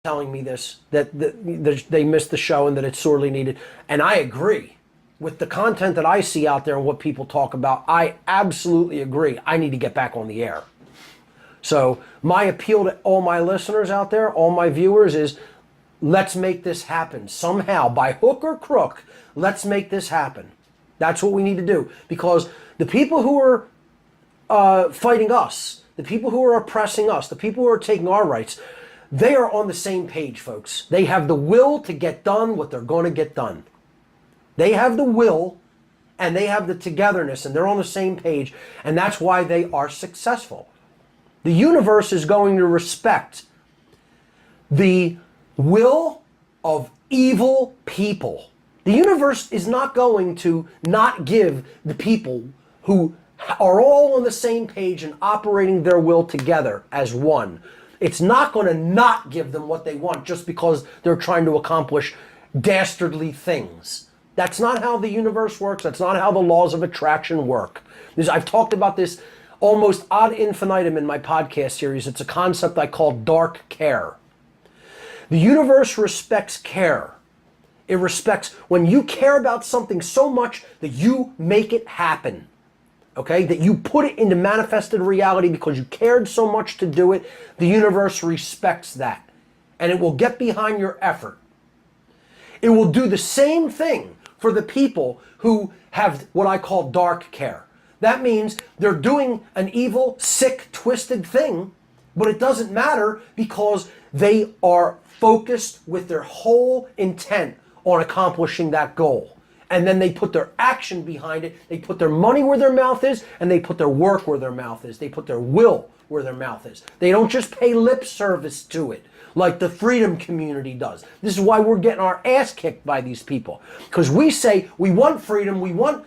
telling me this, that they missed the show and that it's sorely needed. And I agree with the content that I see out there and what people talk about. I absolutely agree. I need to get back on the air. So my appeal to all my listeners out there, all my viewers, is let's make this happen somehow, by hook or crook. Let's make this happen. That's what we need to do, because the people who are fighting us, the people who are oppressing us, the people who are taking our rights, they are on the same page, folks. They have the will to get done what they're going to get done. They have the will and they have the togetherness, and they're on the same page, and that's why they are successful. The universe is going to respect the will of evil people. The universe is not going to not give the people who are all on the same page and operating their will together as one. It's not going to not give them what they want just because they're trying to accomplish dastardly things. That's not how the universe works. That's not how the laws of attraction work. I've talked about this almost ad infinitum in my podcast series. It's a concept I call dark care. The universe respects care. It respects when you care about something so much that you make it happen. Okay, that you put it into manifested reality because you cared so much to do it. The universe respects that, and it will get behind your effort. It will do the same thing for the people who have what I call dark care. That means they're doing an evil, sick, twisted thing, but it doesn't matter because they are focused with their whole intent on accomplishing that goal. And then they put their action behind it. They put their money where their mouth is, and they put their work where their mouth is. They put their will where their mouth is. They don't just pay lip service to it like the freedom community does. This is why we're getting our ass kicked by these people. Because we say we want freedom, we want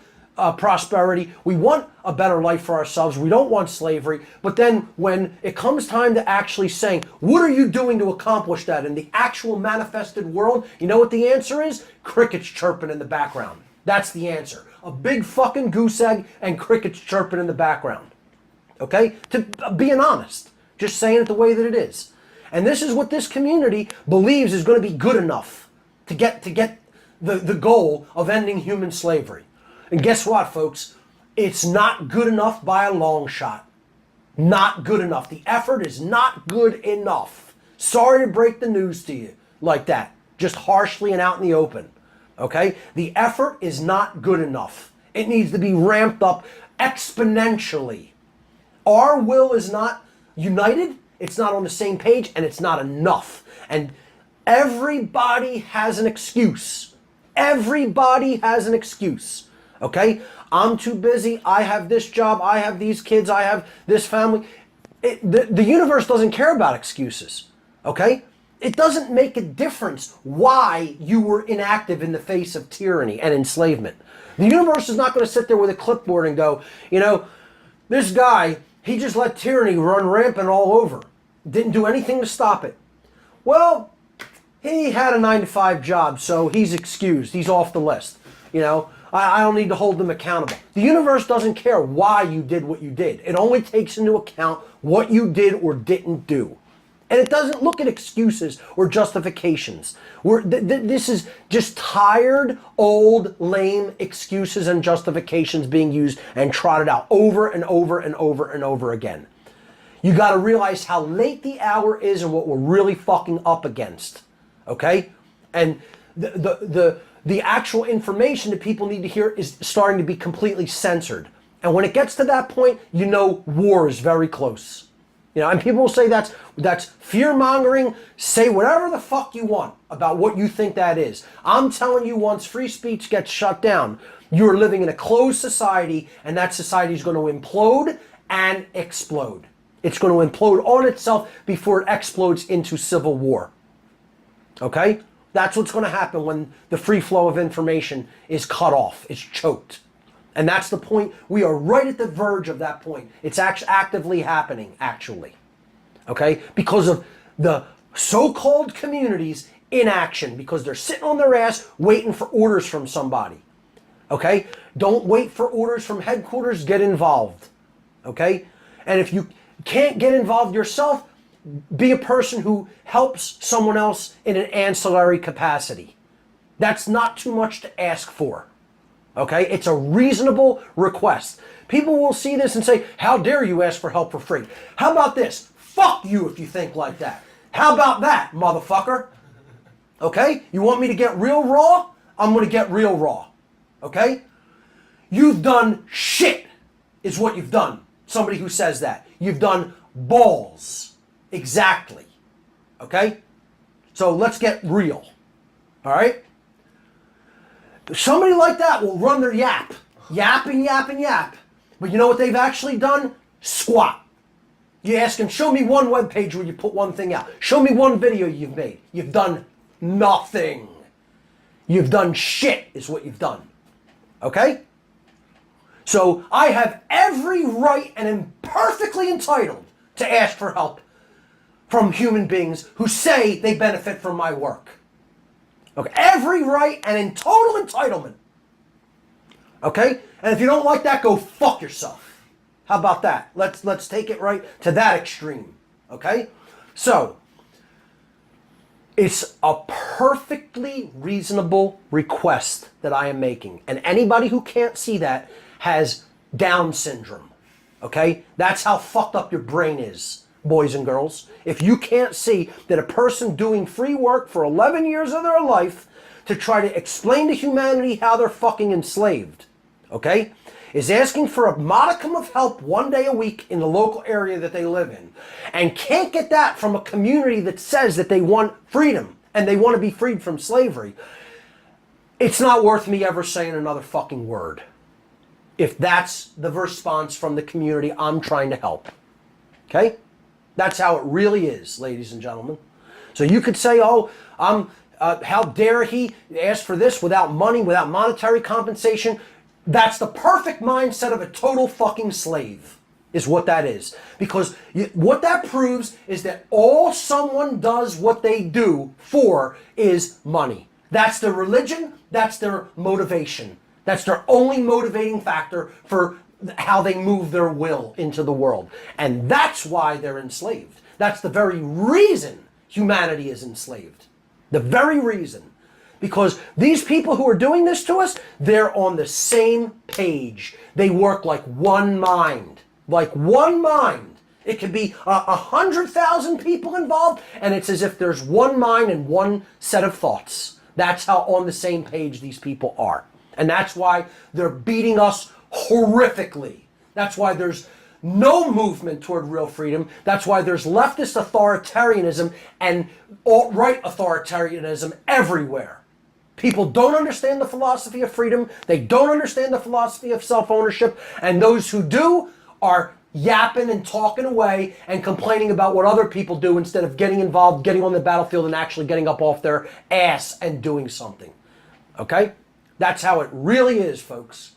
prosperity, we want a better life for ourselves, we don't want slavery. But then when it comes time to actually saying, what are you doing to accomplish that in the actual manifested world? You know what the answer is? Crickets chirping in the background. That's the answer. A big fucking goose egg and crickets chirping in the background. Okay? To being honest. Just saying it the way that it is. And this is what this community believes is going to be good enough to get the goal of ending human slavery. And guess what, folks? It's not good enough by a long shot. Not good enough. The effort is not good enough. Sorry to break the news to you like that, just harshly and out in the open. Okay? The effort is not good enough. It needs to be ramped up exponentially. Our will is not united, it's not on the same page, and it's not enough. And everybody has an excuse. Everybody has an excuse. Okay? I'm too busy. I have this job. I have these kids. I have this family. The universe doesn't care about excuses. Okay? It doesn't make a difference why you were inactive in the face of tyranny and enslavement. The universe is not going to sit there with a clipboard and go, you know, this guy, he just let tyranny run rampant all over. Didn't do anything to stop it. Well, he had a 9-to-5 job, so he's excused. He's off the list. You know, I don't need to hold them accountable. The universe doesn't care why you did what you did. It only takes into account what you did or didn't do. And it doesn't look at excuses or justifications. This is just tired, old, lame excuses and justifications being used and trotted out over and over and over and over again. You got to realize how late the hour is and what we're really fucking up against. Okay? And the actual information that people need to hear is starting to be completely censored. And when it gets to that point, you know war is very close. You know, and people will say that's fear-mongering. Say whatever the fuck you want about what you think that is. I'm telling you, once free speech gets shut down, you're living in a closed society, and that society is going to implode and explode. It's going to implode on itself before it explodes into civil war. Okay? That's what's going to happen when the free flow of information is cut off. It's choked. And that's the point. We are right at the verge of that point. It's actively happening, actually. Okay? Because of the so-called communities in action, because they're sitting on their ass waiting for orders from somebody. Okay? Don't wait for orders from headquarters. Get involved. Okay? And if you can't get involved yourself, be a person who helps someone else in an ancillary capacity. That's not too much to ask for. Okay? It's a reasonable request. People will see this and say, how dare you ask for help for free? How about this? Fuck you if you think like that. How about that, motherfucker? Okay? You want me to get real raw? I'm going to get real raw. Okay? You've done shit, is what you've done. Somebody who says that. You've done balls. Exactly. Okay? So let's get real. All right? Somebody like that will run their yap. Yap and yap and yap. But you know what they've actually done? Squat. You ask them, show me one web page where you put one thing out. Show me one video you've made. You've done nothing. You've done shit is what you've done. Okay? So I have every right and am perfectly entitled to ask for help from human beings who say they benefit from my work. Okay? Every right and in total entitlement. Okay? And if you don't like that, go fuck yourself. How about that? Let's take it right to that extreme. Okay? So, it's a perfectly reasonable request that I am making. And anybody who can't see that has Down syndrome. Okay? That's how fucked up your brain is, boys and girls. If you can't see that a person doing free work for 11 years of their life to try to explain to humanity how they're fucking enslaved, okay, is asking for a modicum of help one day a week in the local area that they live in, and can't get that from a community that says that they want freedom and they want to be freed from slavery, it's not worth me ever saying another fucking word. If that's the response from the community I'm trying to help. Okay? That's how it really is, ladies and gentlemen. So you could say, oh, how dare he ask for this without money, without monetary compensation. That's the perfect mindset of a total fucking slave, is what that is. Because what that proves is that all someone does what they do for is money. That's their religion, that's their motivation. That's their only motivating factor for how they move their will into the world. And that's why they're enslaved. That's the very reason humanity is enslaved. The very reason. Because these people who are doing this to us, they're on the same page. They work like one mind. Like one mind. It could be 100,000 people involved, and it's as if there's one mind and one set of thoughts. That's how on the same page these people are. And that's why they're beating us horrifically. That's why there's no movement toward real freedom. That's why there's leftist authoritarianism and alt-right authoritarianism everywhere. People don't understand the philosophy of freedom. They don't understand the philosophy of self-ownership. And those who do are yapping and talking away and complaining about what other people do instead of getting involved, getting on the battlefield, and actually getting up off their ass and doing something. Okay? That's how it really is, folks.